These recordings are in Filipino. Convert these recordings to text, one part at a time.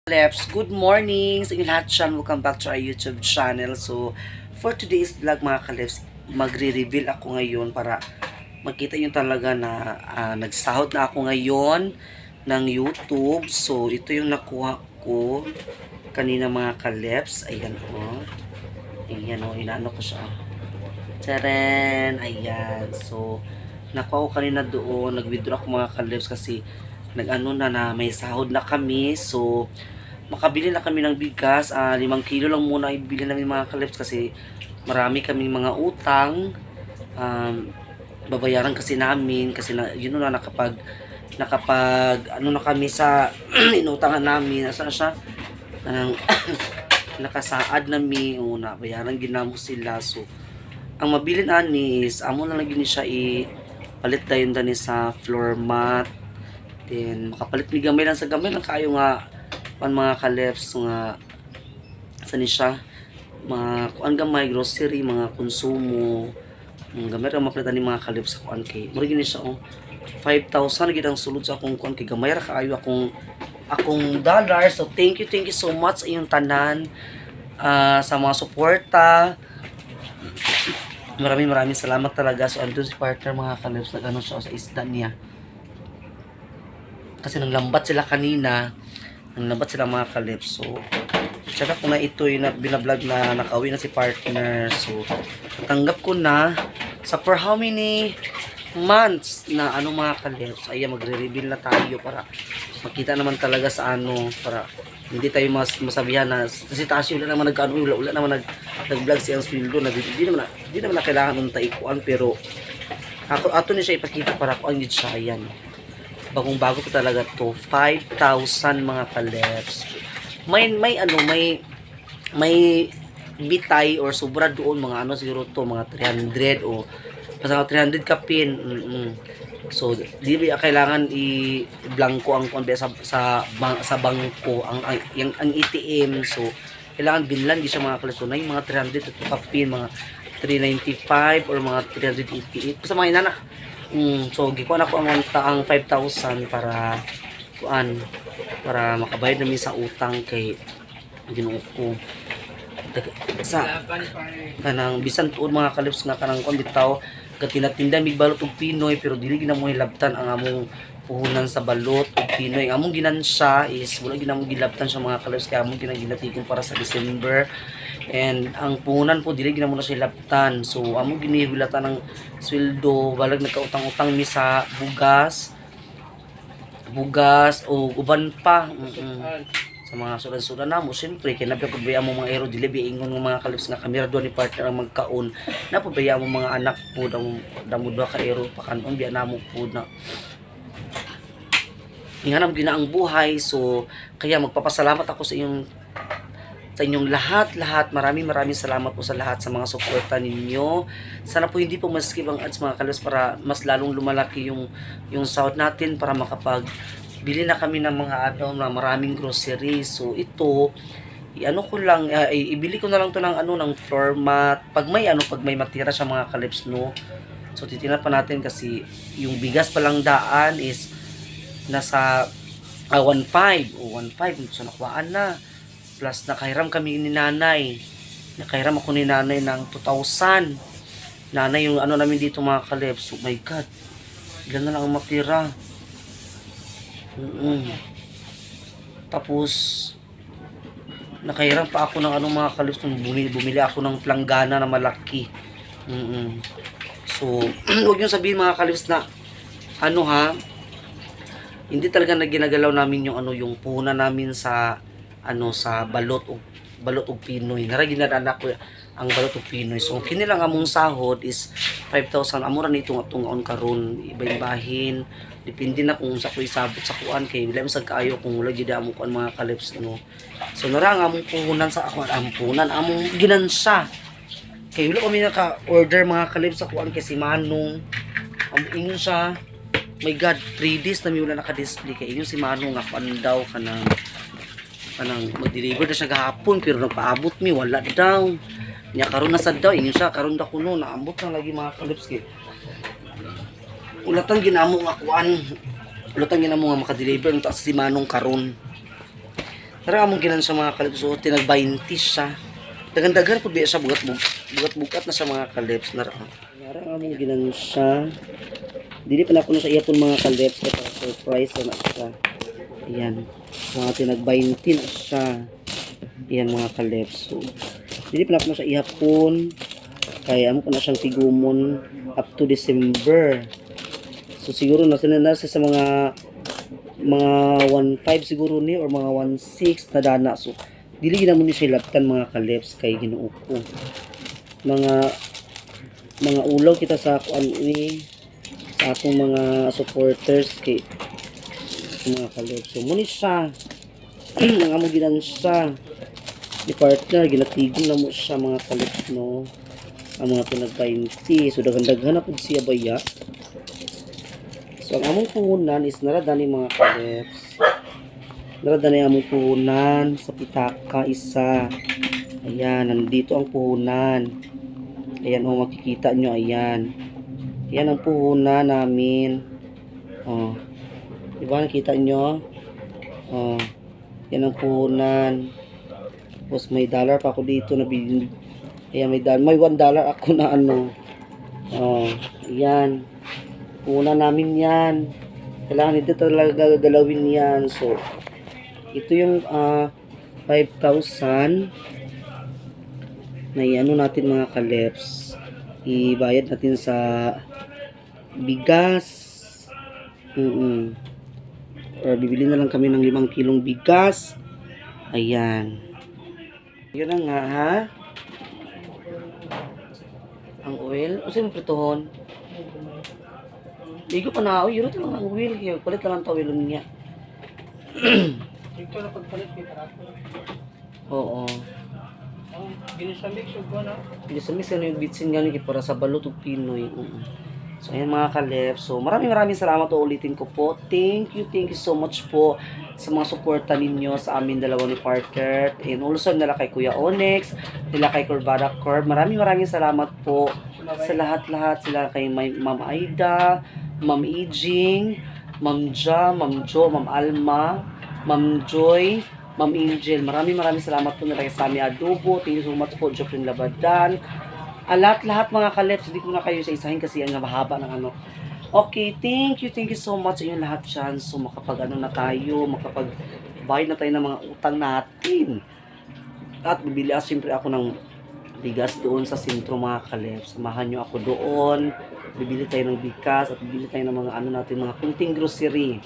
Leps, good morning sa inyo lahat dyan. Welcome back to our YouTube channel. So, for today's vlog mga kaleps, magre-reveal ako ngayon para makita nyo talaga na nagsahod na ako ngayon ng YouTube. So, ito yung nakuha ko kanina mga kaleps. Ayan o. Ayan o, inaano ko siya. Taren! Ayan. So, nakuha ko kanina doon. Nag-withdraw ako mga kaleps kasi nag-ano na may sahod na kami. So, makabili na kami ng bigas. 5 kilo lang muna ibili namin mga kaleps kasi marami kaming mga utang. Babayaran kasi namin kasi yun na nakapag ano na kami sa inutangan namin. Asa na siya? Nakasaad nami una bayaran ginamo sila. So ang mabilin ani is amo na lang gini siya palit dayon dani sa floor mat. Then makapalit mi gamay lang sa gamay lang kayo nga mga kaleps nga sani siya mga kuan gamay grocery mga konsumo gamay ra mapalitan ni mga kaleps sa kuan kay mura gini siya 5,000 gid ang sulod sa akong kuan kay gamay ra kaayo akong dollar. So thank you so much sa inyong tanan sa mga suporta. Maraming salamat talaga. So andun si partner mga kaleps nag-ano siya sa isda niya kasi nang lambat sila kanina. Nabat sila mga kalips. So, tsaka ko na ito yung binablog na nakauwi na si partner. So, natanggap ko na sa for how many months na mga kalips. Ayan, magre-reveal na tayo para makita naman talaga sa para hindi tayo masabihan na si Tashi wala naman wala naman nag-vlog siyang sweldo na hindi naman na kailangan nung taikuan pero ato ni siya ipakita para ko ang siya. Ayan. Bagong-bago ko talaga to 5,000 mga kaleps. May bitay or sobra doon mga siguro to mga 300 o basta 300 ka pin. So di ba kailangan i-blanko ang konbe sa bangko ang ATM. So kailangan binlan di siya mga kaleps. So na yung mga 300 ka pin mga 395 or mga 388 sa mga inana. So gikuan ako ang 5,000 para makabayad namin sa utang kay Ginoo ko sa kanang bisan tuod mga kalips nga kanang kon bitaw katinatinda mig balot og Pinoy pero dili gina mo hilabtan ang among puhunan sa balot og Pinoy. Among ginansya is wala ginamong gilabtan sa mga kalips kay among ginatigom para sa December. And ang puhunan po dili ginamo na siya laptan. So amo ginihulatan ng sweldo balag nagkautang-utang mi sa bugas o uban pa sa mga sudan-sudan namo. Siyempre kay napapabaya mo mga ero dili ingon ng mga kalips nga kamera do ni partner ang magkaon napabaya mo mga anak po damo do ka ero pakanon biya namo po na inganam gina ang buhay. So kaya magpapasalamat ako sa inyong lahat. Maraming salamat po sa lahat sa mga suporta ninyo. Sana po hindi po maskip ang ads mga kalips para mas lalong lumalaki yung sahod natin para bili na kami ng mga na maraming groceries. So ito ibili ko na lang to ng floor mat pag may matira sa mga kalips no. So titingnan pa natin kasi yung bigas pa lang daan is nasa 1.5 o 1.5 so nakuhaan na. Plus nakahiram kami ni nanay. Nakahiram ako ni nanay ng 2,000. Nanay yung namin dito mga kaleps. Oh my God. Ilan na lang ang matira. Tapos nakahiram pa ako ng mga kaleps. Bumili ako ng planggana na malaki. So huwag nyo sabihin mga kaleps na hindi talaga na ginagalaw namin yung puhunan namin sa balot og Pinoy. Nara ginadaan ko ang balot og Pinoy. So kini lang among sahod is 5,000. Amo ra nito tungon karon iba-ibahin. Depende na kung sa ko isabot sa kuan kay wala masag kaayo kung wala gid amo kuan mga kalips So nara ang among puhunan sa ako among ginansya. Kay wala kami naka-order mga kalips sa kuan kay si Manong. Ingon siya. My God, 3 days na mi wala naka-display kay ingon si Manong nga kuan daw kanang mag-deliver na siya gahapon pero nagpaabot mi wala daw niya karon na sad daw ingon siya karon da kuno naambot na lagi mga kalips kay ulatan ginamo nga kuan ulatan ginamo nga maka-deliver unta si Manong karon Tara among ginan sa mga kalips. So, tinag 20 siya. Dagan-dagan po siya bugat-bugat na sa mga kalips. Tara among ginan siya. Dili pa na ako na sa iyapon mga kalips. Kaya surprise na siya. Ayan. Mga tinag 20 na siya. Ayan mga kalips. So, dili pa na ako na sa iyapon. Kaya amo ko na siyang tigumon up to December. So siguro nasa sa mga 1.5 siguro ni or mga 1.6 na dana. So dili na mo ni siya laptan mga kalips kay Ginoo ko. Mga ulaw kita sa kuan ni sa atong mga supporters kay mga kalips. So muni siya. Ang amo ginan siya. Ni partner ginatigon na mo siya mga kalips no. Ang mga pinag 20. So daghan-daghan na pud siya baya. So, ang among puhunan is narada ni mga kalips. Narada ni among puhunan sa pitaka isa. Ayan, nandito ang puhunan. Ayan, makikita nyo, ayan. Ayan ang puhunan namin. Oh. Diba, nakita nyo? Oh. Ayan ang puhunan. Tapos may dollar pa ako dito na bilhin. Ayan, may $1 ako na ano. Oh, ayan. Una namin yan. Kailangan ito talaga gagalawin yan. So, ito yung 5,000 na iano natin mga kalips. Ibayad natin sa bigas. Or bibili na lang kami ng 5 kilong bigas. Ayan. Yun na nga ha. Ang oil. O sino pritohon? Ligo pa na ako, yun ito lang ang wheel. Palit na lang ito, wheel niya. Ito na pagpalit kay Tarato. Oo. Ang ginisamik siya ba na? Ginisamik siya yung bitsin nga nyo para sa balot o Pinoy. So, ayan mga kalep. So, maraming salamat o ulitin ko po. Thank you so much po sa mga suporta ninyo sa amin dalawa ni Parker. And also nila kay Kuya Onyx, nila kay Corbada Corb. Maraming salamat po sa lahat-lahat. Sila kay Ma'am Aida, Ma'am Ijing, Ma'am Ja, Ma'am Jo, Ma'am Alma, Ma'am Joy, Ma'am Angel. Maraming salamat po nila kay Sammy Adobo. Thank you so much po, Jofrin Labadan. Lahat mga kaleps, hindi ko na kayo sa isahin kasi ang mahaba ng ano. Okay, thank you so much sa inyo lahat dyan. So makapag-ano na tayo, makapag-bayad na tayo ng mga utang natin. At bibili siyempre ako ng bigas doon sa sentro mga kaleps. Samahan nyo ako doon. Bibili tayo ng bigas at bibili tayo ng mga ano natin, mga kunting grocery.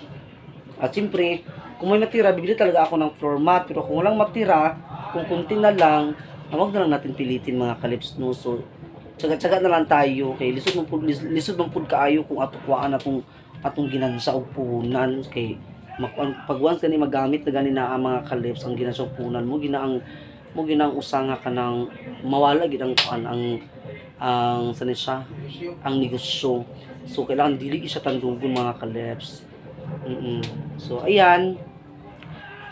At siyempre, kung may matira, bibili talaga ako ng floor mat. Pero kung walang matira, kung kunti na lang, huwag na lang natin pilitin mga kalips no. So tsaga-tsaga na lang tayo kay lisod man pud kaayo kung atukwaan atong ginansa og puhunan kay pag once kani magamit na gani na ang mga kalips ang ginansa og puhunan mo ginang usanga ka ng mawala gid ang sanin siya ang negosyo. So kailangan dili siya tandugon mga kalips. So ayan.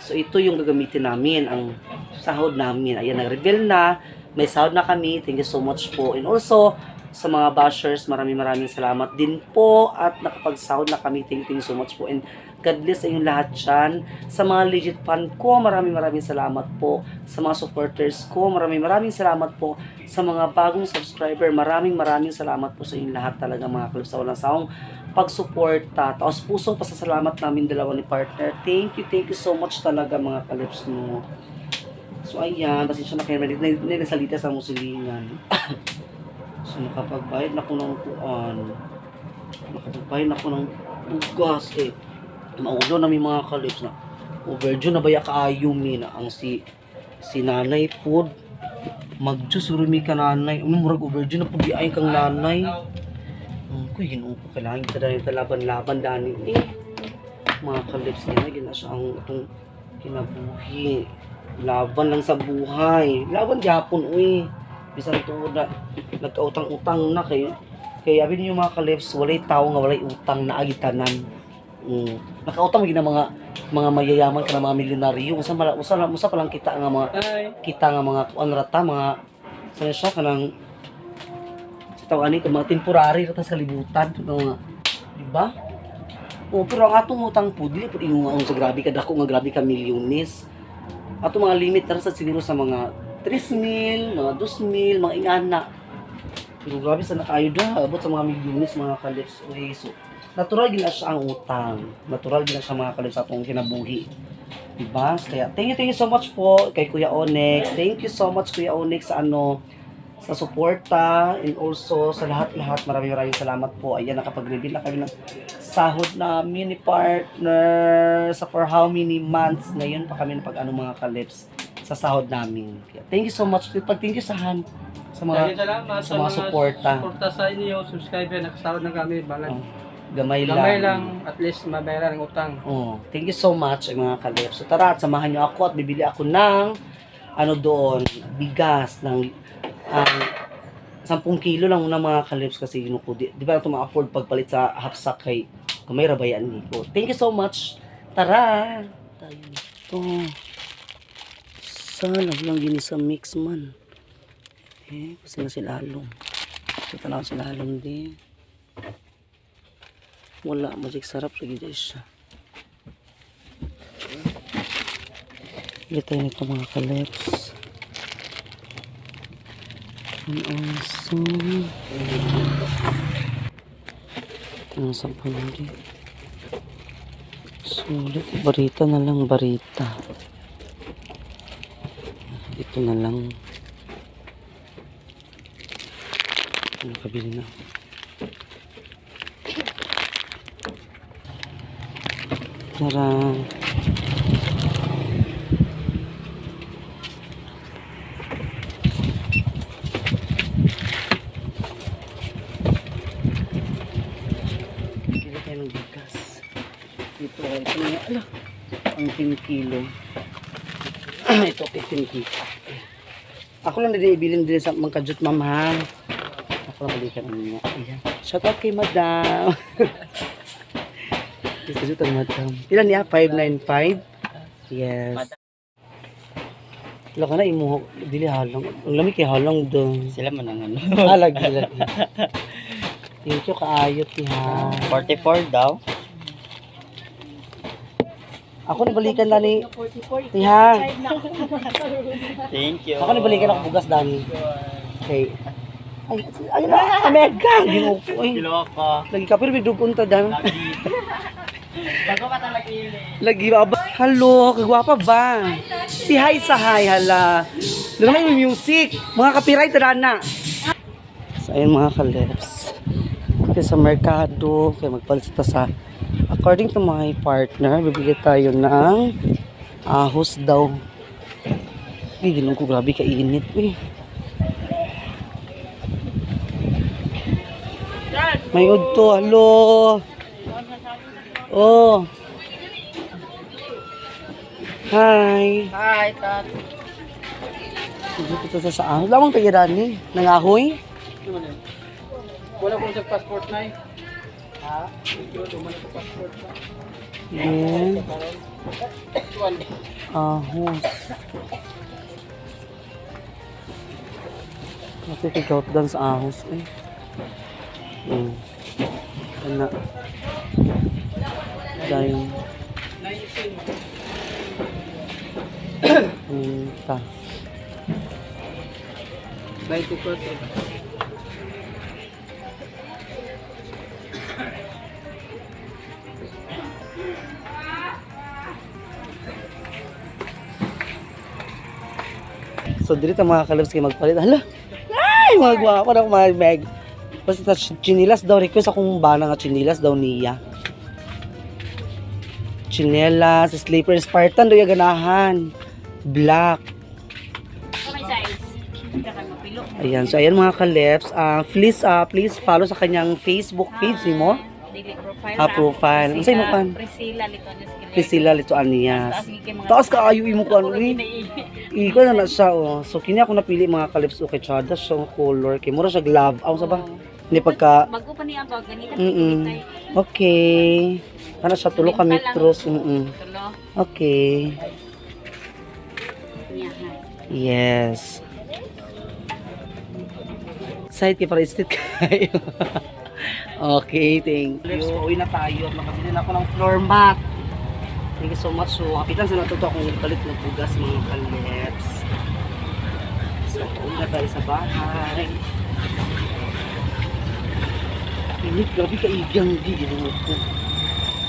So ito yung gagamitin namin, ang sahod namin. Ayan, nag-reveal na. May sahod na kami. Thank you so much po. And also, sa mga bashers, maraming salamat din po. At nakapagsahod na kami. Thank you so much po. And God bless sa inyong lahat dyan. Sa mga legit fan ko, maraming salamat po. Sa mga supporters ko, maraming salamat po. Sa mga bagong subscriber, maraming salamat po sa inyong lahat talaga mga kalip sa walang sawang pagsuporta. Tapos pusong pasasalamat namin dalawa ni partner. Thank you so much talaga mga kalips no. So ayan, pasensya na kayo, nagsalita sa musilingan. So nakapagbayad na ko ng kuan. Nakapagbayad na ko ng ugas eh. Maulo na may mga kalips na overdue na baya kaayo mi na ang si nanay pod. Magdiyos urumi ka nanay. Murag overdue na po di ay kang nanay. Ko Ginoo ko kailangan kita dahil laban dani mga kalips niya gina siya ang itong kinabuhi. Laban lang sa buhay. Laban gyapon uy. Bisan tuod na nagkautang-utang na kay abi niyo mga kalips walay tao nga walay utang na agitanan. Nakautang gina mga mayayaman ka na mga milyonaryo. Usa pa lang kita nga mga kuan rata mga sana siya kanang tawag ani kung mga temporary rata sa libutan mga di ba? Pero ang atong utang po dili pud ingon sa grabe ka dako nga grabe ka milyones. Ato mga limit na sa siguro sa mga 3,000, mga 2,000, mga ingana. Pero grabe sa nakayo da, abot sa mga milyones mga kalips. Okay, so natural gina siya ang utang. Natural gina siya mga kalips sa atong kinabuhi. Diba? Kaya thank you so much po kay Kuya Onyx. Thank you so much Kuya Onyx sa sa suporta and also sa lahat-lahat. Maraming salamat po. Ayan, nakapag-reveal na kami ng sahod namin ni partner sa for how many months. Ngayon pa kami napag-ano mga kalips sa sahod namin. Kaya, thank you so much. Thank you sa Han sa Maraming mga salamat sa mga suporta. Suporta sa inyo, subscriber, nakasahod na kami. Balay. Gamay lang. Gamay lang, at least mabayaran ang utang. Oh, thank you so much mga kalips. So tara, at samahan niyo ako at bibili ako ng doon, bigas ng 10 kilo lang muna mga kalips kasi yun ko, di ba ito ma-afford pagpalit sa half sack kay kamay rabayaan nito. Thank you so much. Tara. Tayo ito. Sana lang gini sa mix man. Kasi na sila halong. Kita na sila halong din. Wala, magic sarap lagi dahil siya. Bili tayo nito mga kalips. And also, nasa pa lagi. Sulit, barita na lang, barita. Ito na lang. Nakabili na. Tara. Bili tayo ng bigas. Ito na. Ala, ang 10 kilo. Ito, 15 kilo. Ako lang din ibilin din sa mga kajut mama. Ako lang balikan niya. Ayan. Shout out kay madam. Kajut ang madam. Ilan niya? 595? Yes. Wala ka na imuhok. Dili halang. Ang lamig kay halang doon. Sila man ang ano. Lagi. Thank you, kaayot niya. 44 daw. Ako nabalikan na ni Tiha. Thank you. Ako nabalikan ako bugas dani. Okay. Ay na, mega. Ay, Kiloko. lagi ka pero bigdupunta dan. Bago ka talaga yun Lagi ba? Hello, kagwapa ba? Si hi sa hi, hala. Doon naman yung music. Mga copyright na. So, ayun mga kalips. Kasi sa merkado, kaya magpalista sa according to my partner, bibigyan tayo ng ahos daw. Gigilong ko, grabe kainit eh. May udto, halo. Oh. Hi. Hi, Tat. Dito sa ahos. Lamang tayo dani. Nangahoy. Wala kong sa passport na eh. Ha? Passport na. Yan. Ahos. Kasi kikaut dan sa ahos eh. Ano. Dahil. Ta. 90%. So dito mga kalabs kayo magpalit. Hala. Ay, mga gwapa na mga meg. Basta chinilas daw, request akong bana nga chinilas daw niya. Chinelas, slipper, Spartan daw yung ganahan. Black. May size. Dakan mapilo. Ayan, so ayan mga kalabs. Please follow sa kanyang Facebook page mo. Daily profile. Profile. Ang sa'yo mo kan? Priscilla Litones. Priscilla Litoan niya. Taas ka ayo mo kan rin. Iko na siya oh. So kini ako napili mga kalabs okay chada siya color kay mura siya glove. Aw sa ba? Ni pagka Bago pa niya ako ganito. Okay. Ano siya tulo ka metros. Tulo. Okay. Niya ha. Yes. Excited para istit kayo. Okay, thank you. Uwi na tayo. Makabili na ako ng floor mat. Thank you so much. So, kapitan sa natuto akong palit ng bugas mga kalips. So, uwi na tayo sa bahay. Init, grabe ka igang di. Ginunod ko.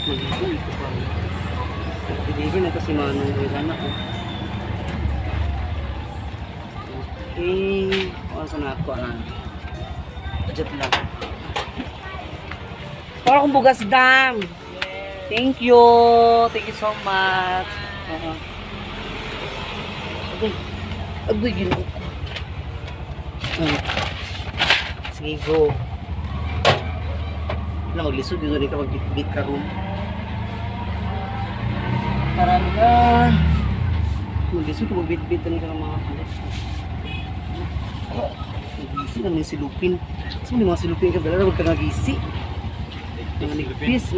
Naligoy ko pa. Nagpilibin na kasi manong ilan ako. Okay. Saan na ako? Adjust lang. Para akong bugas dam. Thank you. Thank you so much. Agoy. Agoy, ginoo ko. Sige, go. Wala, maglisod. Dito rin ka mag-bit ka room. Parang na. Maglisod ka mag-bit-bit rin ka ng mga kalit. Nagisi naman yung silupin. Kasi may mga silupin ka. Dala, huwag ka nagisi. Mga nigpis.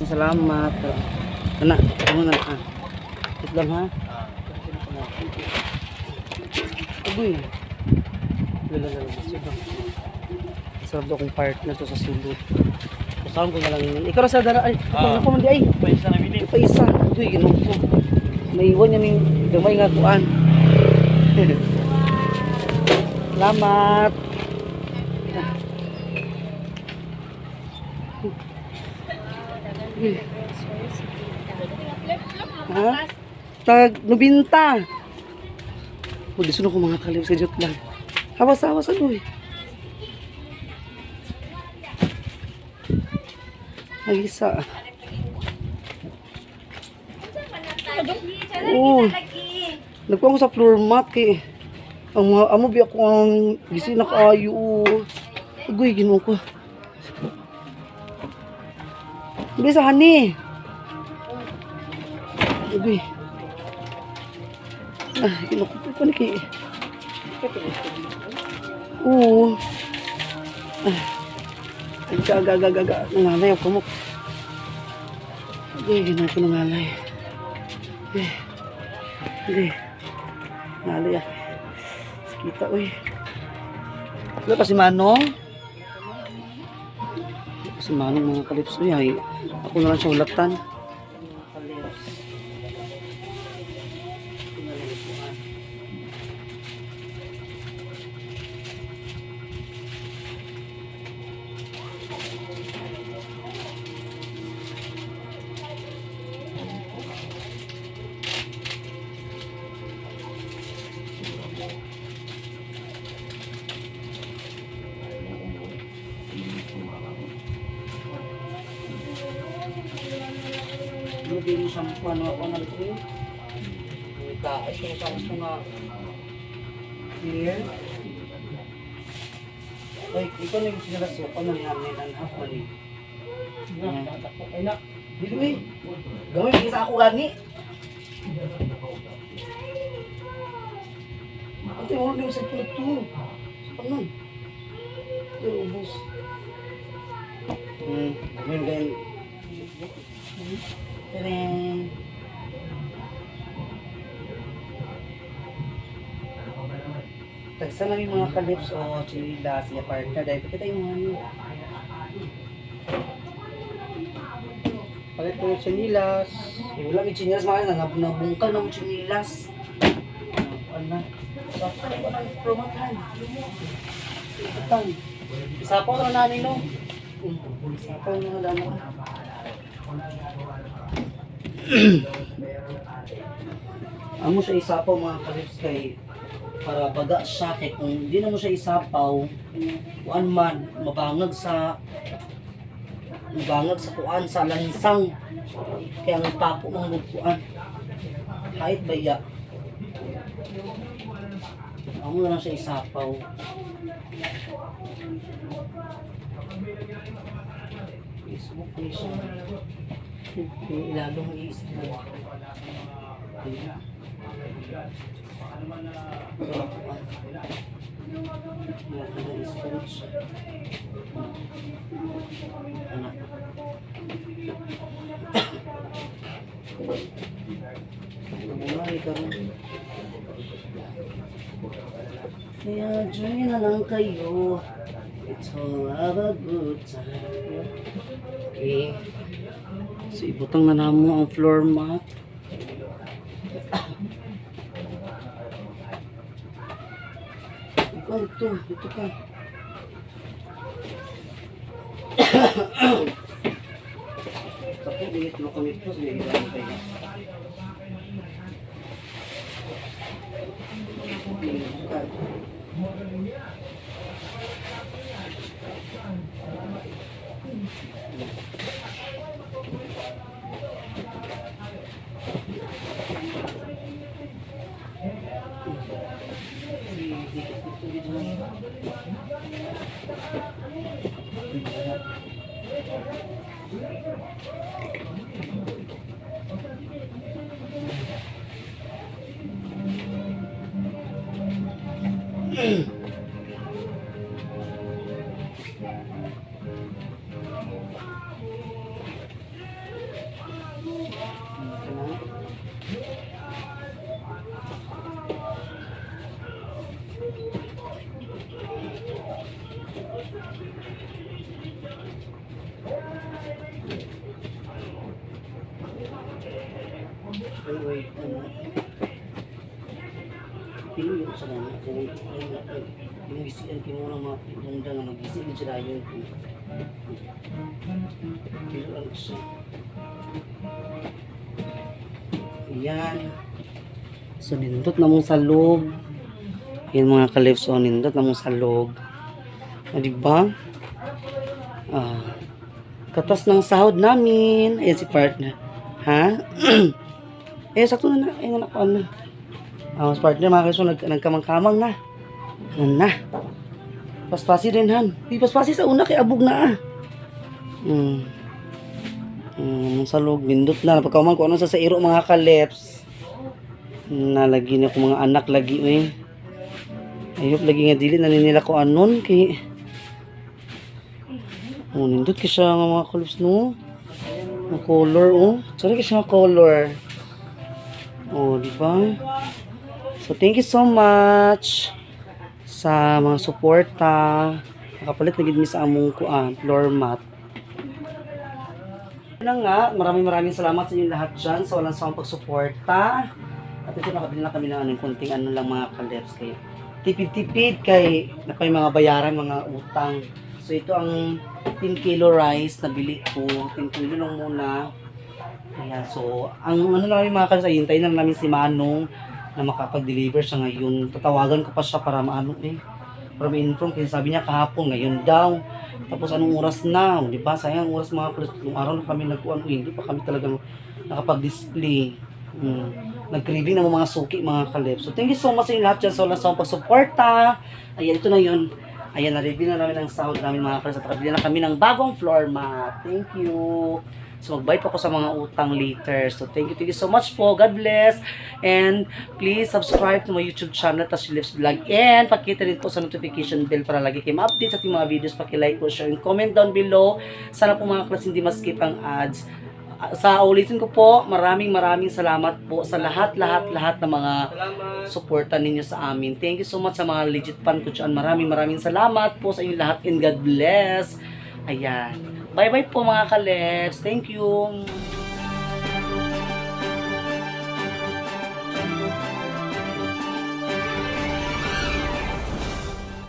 Salamat. Anak, ano na ka? Ito lang ha? Agoy. Lala. Sarap daw kong partner to sa sulod. Kasama ko na lang yun. Ikaw na sa dara. Ay, ako mandi ay. Paisa na bili. Paisa. Agoy, gano'n ko. Naiwan niya yung gamay nga kuan. Salamat. Ha? Tag 90. Magdisunod ko mga kalip sa jot lang. Hawas-hawas ako eh. Ay-isa. Oo. Nagpuan ko sa floor mat eh. Ang mga amo biya ko ang gisi na kaayo. Agoy, ginawa ko. Bisa hani. Agoy. Kinukupit pa ni kay. Oo. Gaga. Nangalay ako mo. Agoy, ginawa ko nangalay. Hindi. Nangalay ah. Kita, uy. Wala pa si Manong. Si Manong mga kalips. Uy, ay. Ako na lang siya ulatan. Hindi mo shampoo, ano ako na ito eh. Kaas ko sa nga clear. Ay, ikaw na yung sinalas ko. Ano yan? May nanhap man eh. Ay na. Dito eh. Gawin, isa ako gani. Ito yung ulit yung sa tulad ito. Saan nun? Ito yung ubos. Gawin ganyan. Tadang! Tagsa lang yung mga kalips o chinilas, yung partner. Dahil pakita yung mga yun. Palit ko yung chinilas. Wala may chinilas mga yun. Nabungkal na yung chinilas. Ano? Bakit ko na yung promotan? Itang. Isapaw na namin no? Isapaw na namin. Amo siya isapaw mga kalips kay para baga siya kay kung hindi na mo siya isapaw kuan man mabangag sa kuan sa lansang kaya ang papo mga kuan kahit baya Amo na lang siya isapaw. Facebook ko siya. Ilalong i-smoke. Ayan. Kaya join na lang kayo. It's all have a good time. Okay. So ibutang na namo ang floor mat. Ikaw dito ka. Tapi dingit mo kami ito, sige lang kayo. Anyway, pinuyo sa namin. Yung isian ko muna mga pinunda na mag-isin sila yun. Pero lang siya. Ayan. So, nindot na mong salog. Ayan mga kalips. So, nindot na mong salog. O, diba? Katas ng sahod namin. Ayan si partner. Ha? Sakto na na. Ayan na ako na. Mas partner, mga kalips. Nagkamang-kamang na. Na. Paspasi rin, han. Di paspasi sa una kay abog na, salog, bindot na. Napagkaman ko ano sa iro, mga kalips. Nalagi na ko mga anak lagi, ayop lagi nga dili na nila ko anon kay nindot kasi siya nga mga kalips, no? Ang color, sorry kasi nga color. Di ba? So thank you so much sa mga suporta. Nakapalit na gid mi sa among floor mat. Yan nga, maraming salamat sa inyo lahat dyan sa walang sawang pagsuporta. At ito nakabili na kami ng konting lang mga kalips kay tipid-tipid kay nakoy mga bayaran, mga utang. So ito ang 10 kilo rice na bili ko. 10 kilo lang muna. Ayan, so ang namin mga kalips, hintayin lang namin si Manong na makapag-deliver siya ngayon. Tatawagan ko pa siya para para ma-inform kasi sabi niya kahapon ngayon daw. Tapos anong oras na, di ba? Sayang oras mga kalips. Nung araw na kami nagkuhan, hindi pa kami talagang nakapag-display. Nag-craving ng mga suki mga kalips. So thank you so much sa inyo lahat dyan sa walang sawang pagsuporta. Ayan, ito na yun. Ayan, na-review na namin ang sahod namin mga kalips. At nakabili na kami ng bagong floor mat. Thank you. So magbayad pa ako sa mga utang later. So thank you so much po. God bless. And please subscribe to my YouTube channel, Tashi Lips Vlog. And pakita rin po sa notification bell para lagi kayo ma-update sa ating mga videos. Paki-like po, share, and comment down below. Sana po mga kalips hindi ma-skip ang ads. Sa ulitin ko po, maraming salamat po sa lahat ng mga suporta ninyo sa amin. Thank you so much sa mga legit fan ko dyan. Maraming salamat po sa inyo lahat and God bless. Ayan. Bye-bye po mga kalips. Thank you.